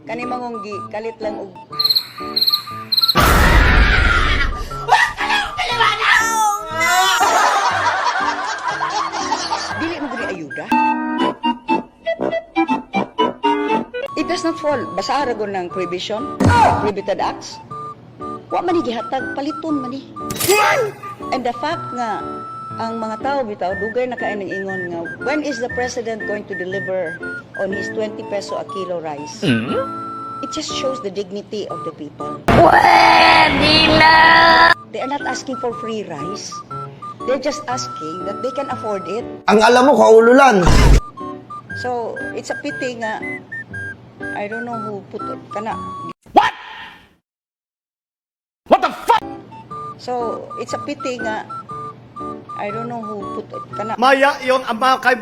Kani mangonggi, kalit lang og dili mo gani ayuda. It does not fall. Basa ragon ng prohibition, prohibited acts. Wa man ni gihatag, paliton man ni. And the fact nga ang mga tao bitaw dugay na kaay ning ingon nga when is the president going to deliver on his 20 peso a kilo rice? It just shows the dignity of the people. They are not asking for free rice. They're just asking that they can afford it. Ang alam mo, kaululan. So, it's a pity nga I don't know who put it. Kana. What? What the fuck? So, it's a pity nga I don't know who put it. Kana. Maya yung ama kay